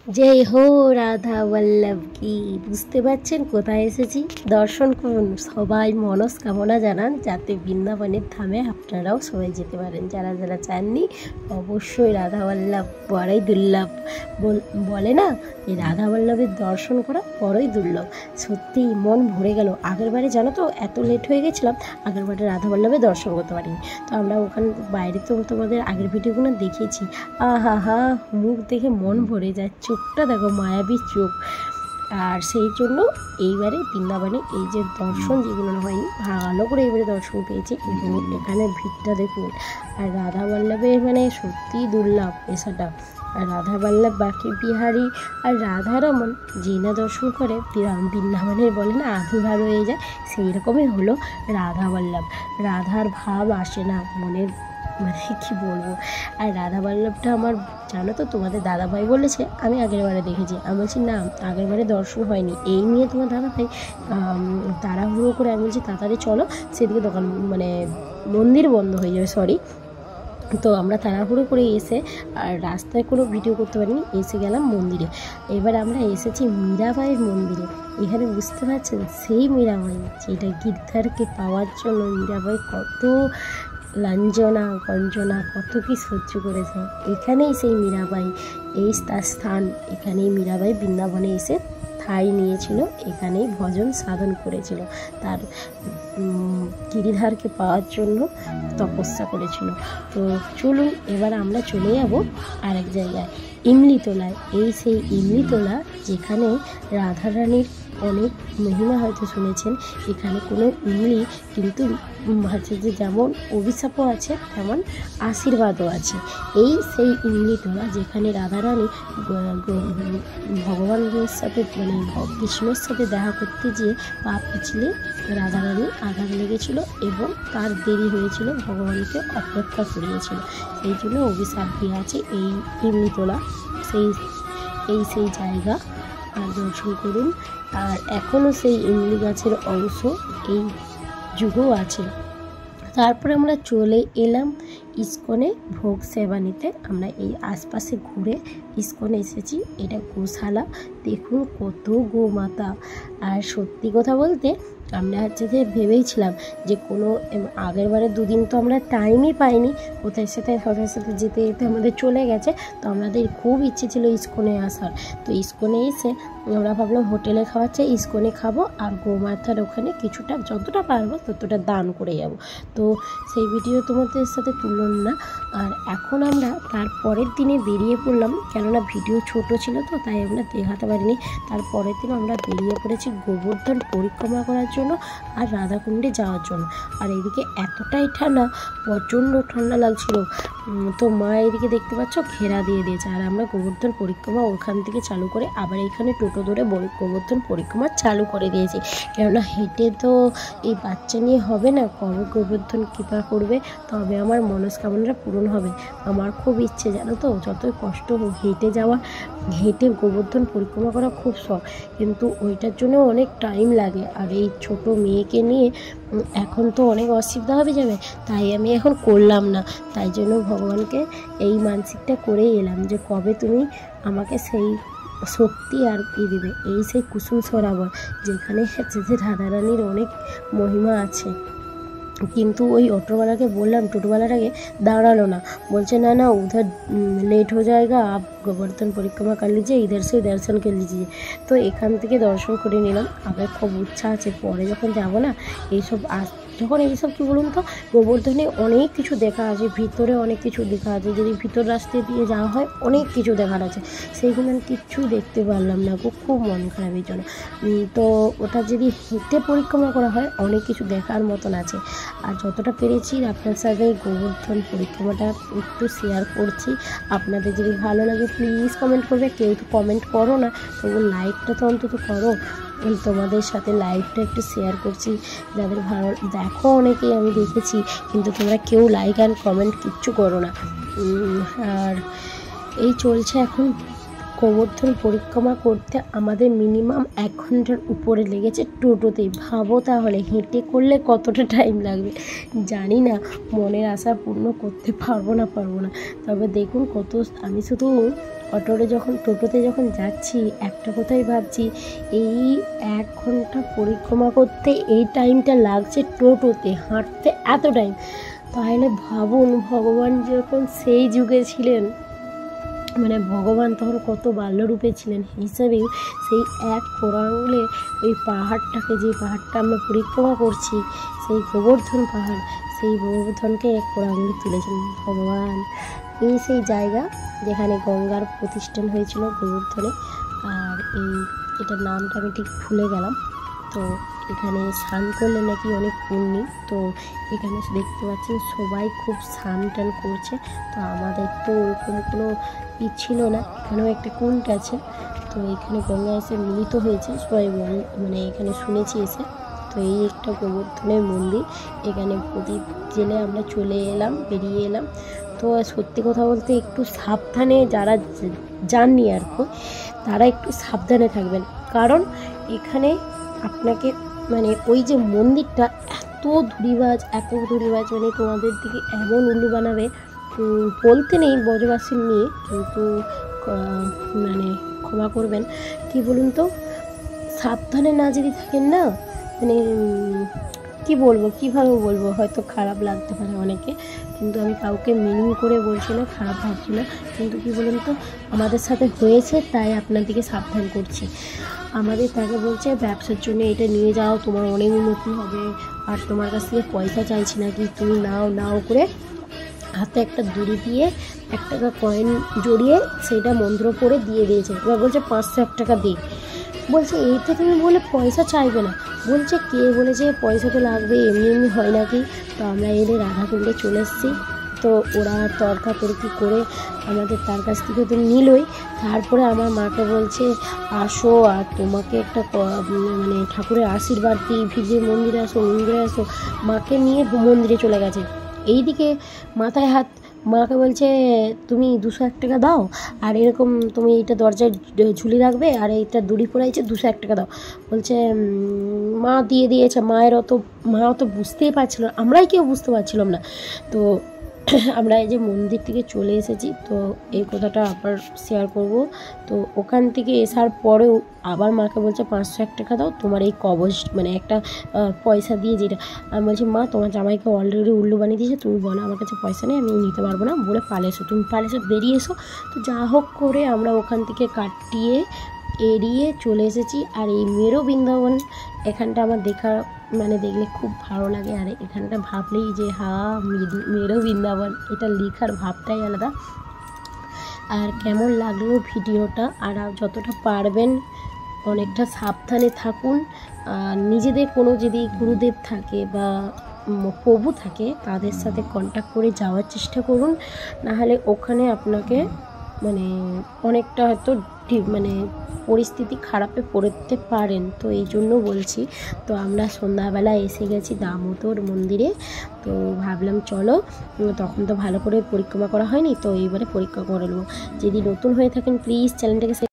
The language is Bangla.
जय हो राधा वल्लभ की। বুঝতে পারছেন কোথায় এসেছি? দর্শন করুন, সবাই মনস্কামনা জানান যাতে বৃন্দাবনের ধামে আপনারাও সবাই যেতে পারেন। যারা যারা চাননি অবশ্যই রাধা বল্লভ বড়ই দুর্লভ বলে না, এই রাধা বল্লভের দর্শন করা বড়ই দুর্লভ। সত্যিই মন ভরে গেল। আগের বারে জানো তো এত লেট হয়ে গেছিলাম, আগের বারে রাধা বল্লভের দর্শন করতে পারিনি। তো আমরা ওখানে বাইরে তো তোমাদের আগের ভিডিওগুলো দেখিয়েছি। আহা হা, মুখ দেখে মন ভরে যায়। চোখটা দেখো, মায়াবী চোখ। আর সেই জন্য এইবারে বৃন্দাবনে এই যে দর্শন যেগুলো হয়নি, ভালো করে এবারে দর্শন পেয়েছি। এবং এখানে ভিড়টা দেখুন। আর রাধা বল্লভের মানে সত্যিই দুর্লভ পেশাটা। আর রাধা বল্লভ বাকি বিহারী আর রাধারমন যে না দর্শন করে বৃন্দাবনের বলে না আধুরা রয়ে যায়, সেই রকমই হলো রাধা বল্লভ। রাধার ভাব আসে না মনের, মানে কি বলবো। আর রাধা বল্লভটা আমার জানো তো তোমাদের দাদাভাই বলেছে আমি আগের বারে দেখেছি। আমি বলছি না, আগের বারে দর্শন হয়নি। এই নিয়ে তোমার দাদাভাই তাড়াহুড়ো করে আমি বলছি তাড়াতাড়ি চলো, সেদিকে দোকান মানে মন্দির বন্ধ হয়ে যাবে, সরি। তো আমরা তাড়াহুড়ো করে এসে আর রাস্তায় কোনো ভিডিও করতে পারিনি, এসে গেলাম মন্দিরে। এবার আমরা এসেছি মীরাবাইয়ের মন্দিরে। এখানে বুঝতে পারছেন সেই মীরাবাই যেটা গিরধারকে পাওয়ার জন্য মীরাবাই কত লাঞ্ছনা গঞ্জনা কত কি সহ্য করেছে। এখানেই সেই মীরাবাই, এই তার স্থান। এখানেই মীরাবাই বৃন্দাবনে এসে ঠাঁই নিয়েছিল, এখানেই ভজন সাধন করেছিল, তার গিরিধারকে পাওয়ার জন্য তপস্যা করেছিল। তো চলুন এবার আমরা চলে যাব আরেক জায়গায়, ইমলিতলায়। এই সেই ইমলিতলা যেখানে রাধারানীর অনেক মহিমা হয়তো শুনেছেন। এখানে কোনো ইমলি কিন্তু হচ্ছে যে যেমন অভিশাপও আছে তেমন আশীর্বাদও আছে। এই সেই ইমলিতলা যেখানে রাধারানী ভগবানের সাথে মানে কৃষ্ণের সাথে দেখা করতে গিয়ে পা পিছলে রাধারানী আঘাত লেগেছিল এবং তার দেরি হয়েছিল, ভগবানকে অপেক্ষা করিয়েছিল। সেই জন্য অভিশাপ দিয়ে আছে এই ইমলিতলা। সেই জায়গা আর দর্শন করুন। আর এখনও সেই ইমলি গাছের অংশ এই যুগও আছে। তারপরে আমরা চলে এলাম ইস্কনে ভোগ সেবা নিতে। আমরা এই আশপাশে ঘুরে ইস্কনে এসেছি। এটা গোশালা, দেখুন কত গোমাতা। আর সত্যি কথা বলতে আমরা হচ্ছে যে ভেবেইছিলাম যে কোনো আগের বারে দুদিন তো আমরা টাইমই পাইনি, কোথায় সাথে যেতে যেতে আমাদের চলে গেছে। তো আমাদের খুব ইচ্ছে ছিল ইস্কনে আসার। তো ইস্কনে এসে আমরা ভাবলাম হোটেলে খাওয়াচ্ছে, ইস্কনে খাবো আর গোমাতার ওখানে কিছুটা যতটা পারবো ততটা দান করে যাব। তো সেই ভিডিও তোমাদের সাথে তুললাম না। আর এখন আমরা তার পরের দিনে বেরিয়ে পড়লাম, কেননা ভিডিও ছোট ছিল তো তাই আমরা দেখাতে পারিনি। তার পরের দিন আমরা বেরিয়ে পড়েছি গোবর্ধন পরিক্রমা করার জন্য আর রাধাকুণ্ডে যাওয়ার জন্য। আর এদিকে এতটাই ঠান্ডা, প্রচণ্ড ঠান্ডা লাগছিল। তো মা এদিকে দেখতে পাচ্ছ ঘেরা দিয়ে দিয়েছে। আর আমরা গোবর্ধন পরিক্রমা ওখান থেকে চালু করে আবার এখানে টোটো ধরে গোবর্ধন পরিক্রমা চালু করে দিয়েছি। কেননা হেঁটে তো এই বাচ্চা নিয়ে হবে না, কবে গোবর্ধন কৃপা করবে তবে আমার মনস্কামনাটা পূরণ হবে। আমার খুব ইচ্ছে জানো তো, যতই কষ্ট হোক হেঁটে যাওয়া, হেঁটে গোবর্ধন পরিক্রমা করা খুব শখ, কিন্তু ওইটার জন্য অনেক টাইম লাগে। আর এই ছোট মেয়েকে নিয়ে এখন তো অনেক অসুবিধা হবে যাবে, তাই আমি এখন করলাম না। তাই জন্য ভগবানকে এই মানসিকটা করেই এলাম যে কবে তুমি আমাকে সেই শক্তি আর দিবে। এই সেই কুসুম সরোবর যেখানে হচ্ছে যে রাধারানীর অনেক মহিমা আছে। কিন্তু ওই অটোওয়ালাকে বললাম, টোটোওয়ালাটাকে দাঁড়ালো না, বলছে না না উধর लेट हो जाएगा, आप गोवर्धन परिक्रमा कर लीजिए, इधर से दर्शन कर लीजिए। তো এখান থেকে দর্শন করে নিলাম। আবার খুব ইচ্ছা আছে পরে যখন যাবো না এইসব যখন এইসব কী বলুন তো, গোবর্ধনে অনেক কিছু দেখা আছে, ভিতরে অনেক কিছু দেখা আছে। যদি ভিতর রাস্তা দিয়ে যাওয়া হয় অনেক কিছু দেখার আছে, সেইগুলো আমি কিচ্ছুই দেখতে পারলাম না গো, খুব মন খারাপের জন্য। তো ওটা যদি হেঁটে পরিক্রমা করা হয় অনেক কিছু দেখার মতন আছে। আর যতটা পেরেছি আপনার সাথে গোবর্ধন পরিক্রমাটা একটু শেয়ার করছি। আপনাদের যদি ভালো লাগে প্লিজ কমেন্ট করবে। কেউ তো কমেন্ট করো না, তবু লাইকটা তো অন্তত করো। তোমাদের সাথে লাইভটা একটু শেয়ার করছি, যাদের ভালো দেখো অনেকেই আমি দেখেছি, কিন্তু তোমরা কেউ লাইক অ্যান্ড কমেন্ট কিচ্ছু করো না। আর এই চলছে এখন গোবর্ধন পরিক্রমা করতে আমাদের মিনিমাম 1 ঘন্টার উপরে লেগেছে টোটোতেই। ভাবো তাহলে হেঁটে করলে কতটা টাইম লাগবে। জানি না মনের আশা পূর্ণ করতে পারবো না। তবে দেখুন কত, আমি শুধু টোটোতে যখন যাচ্ছি একটা কথাই ভাবছি, এই 1 ঘন্টা পরিক্রমা করতে এই টাইমটা লাগছে টোটোতে, হাঁটতে এত টাইম। তাহলে ভাবুন ভগবান যখন সেই যুগে ছিলেন, মানে ভগবান তখন কত বাল্যরূপে ছিলেন হিসাবেও সেই 1 পোড়া আঙুলে ওই পাহাড়টাকে, যে পাহাড়টা আমরা পরিক্রমা করছি, সেই গোবর্ধন পাহাড়, সেই গোবর্ধনকে 1 পোড়া আঙুলে তুলেছেন ভগবান। এই সেই জায়গা যেখানে গঙ্গার প্রতিষ্ঠান হয়েছিল গোবর্ধনে। আর এটার নামটা আমি ঠিক ভুলে গেলাম। তো এখানে স্নান করলে নাকি অনেক পুণ্য। তো এখানে দেখতে পাচ্ছেন সবাই খুব স্নান টান করছে। তো আমাদের তো ওরকম কোনো ছিল না, এখানেও একটা কুণ্ড আছে। তো এখানে গঙ্গা এসে মিলিত হয়েছে সবাই মানে এখানে শুনেছি এসে। তো এই একটা গোবর্ধনের মন্দির, এখানে প্রদীপ জেলে আমরা বেরিয়ে এলাম। তো সত্যি কথা বলতে একটু সাবধানে, যারা যাননি আর কি তারা একটু সাবধানে থাকবেন, কারণ এখানে আপনাকে মানে ওই যে মন্দিরটা এত ধূলিবাজ, মানে তোমাদের দিকে এমন উল্লু বানাবে, বলতে নেই ব্রজবাসী নিয়ে, কিন্তু মানে ক্ষমা করবেন। কি বলুন তো, সাবধানে না যদি থাকেন না, মানে কীভাবে বলবো, হয়তো খারাপ লাগতে পারে অনেকে, কিন্তু আমি কাউকে মিনিং করে বলছি না, খারাপ ভাবছি না। কিন্তু কি বলুন তো, আমাদের সাথে হয়েছে তাই আপনাদেরকে সাবধান করছি। আমাদের তাকে বলছে ব্যবসার জন্য এটা নিয়ে যাও, তোমার অনেক উন্নতি হবে, আর তোমার কাছ থেকে পয়সা চাইছি না, কি তুমি নাও করে হাতে একটা দড়ি দিয়ে 1 টাকা কয়েন জড়িয়ে সেটা মন্ত্র পড়ে দিয়ে দিয়েছে। এবার বলছে 501 টাকা দিই। বলছে এইটা তুমি বলে পয়সা চাইবে না। বলছে কে বলেছে পয়সা তো লাগবে, এমনি হয় নাকি। তো আমরা এদের রাধাকুণ্ডে চলে এসেছি। তো ওরা তর্কাতর্কি করে আমাদের তার কাছ থেকে তো নিলই। তারপরে আমার মাকে বলছে আসো, আর তোমাকে একটা মানে ঠাকুরের আশীর্বাদ দিই, ভিজে মন্দিরে আসো। মাকে নিয়ে মন্দিরে চলে গেছে। এইদিকে মাথায় হাত, মাকে বলছে তুমি 201 টাকা দাও, আর এরকম তুমি এইটা দরজায় ঝুলি রাখবে, আর এইটা দড়ি পড়াইছে 201 টাকা দাও। বলছে মা দিয়ে দিয়েছে। মা অত বুঝতেই পারছিল না, আমরাই কেউ বুঝতে পারছিলাম না। তো আমরা এই যে মন্দির থেকে চলে এসেছি, তো এই কথাটা আবার শেয়ার করব। তো ওখান থেকে আসার পরেও আবার মাকে বলছে 501 টাকা দাও, তোমার এই কবচ মানে একটা পয়সা দিয়ে, যেটা আমি বলছি মা তোমার জামাইকে অলরেডি উল্লু বানিয়ে দিয়েছে, তুমি বলো আমার কাছে পয়সা নেই, আমি নিতে পারবো না, বলে তুমি পালিয়েছো, বেরিয়ে এসো। তো যা হোক করে আমরা ওখান থেকে কাটিয়ে এড়িয়ে চলে এসেছি। আর এই মেরো বৃন্দাবন এখানটা আমার দেখলে খুব ভালো লাগে। আর এখানটা ভাবলেই যে মেরো বৃন্দাবন, এটা লেখার ভাবটাই আলাদা। আর কেমন লাগলো ভিডিওটা, আর যতটা পারবেন অনেকটা সাবধানে থাকুন। আর নিজেদের কোনো যদি গুরুদেব থাকে বা প্রভু থাকে, তাদের সাথে কন্ট্যাক্ট করে যাওয়ার চেষ্টা করুন, নাহলে ওখানে আপনাকে মানে অনেকটা হয়তো মানে পরিস্থিতি খারাপে পড়তে পারেন। তো এই জন্য বলছি। তো আমরা সন্ধ্যাবেলা এসে গেছি দামোদর মন্দিরে। তো ভাবলাম চলো, তখন তো ভালো করে পরিক্রমা করা হয়নি, তো এইবারে পরিক্রমা করে নেবো। যদি নতুন হয়ে থাকেন প্লিজ চ্যানেলটাকে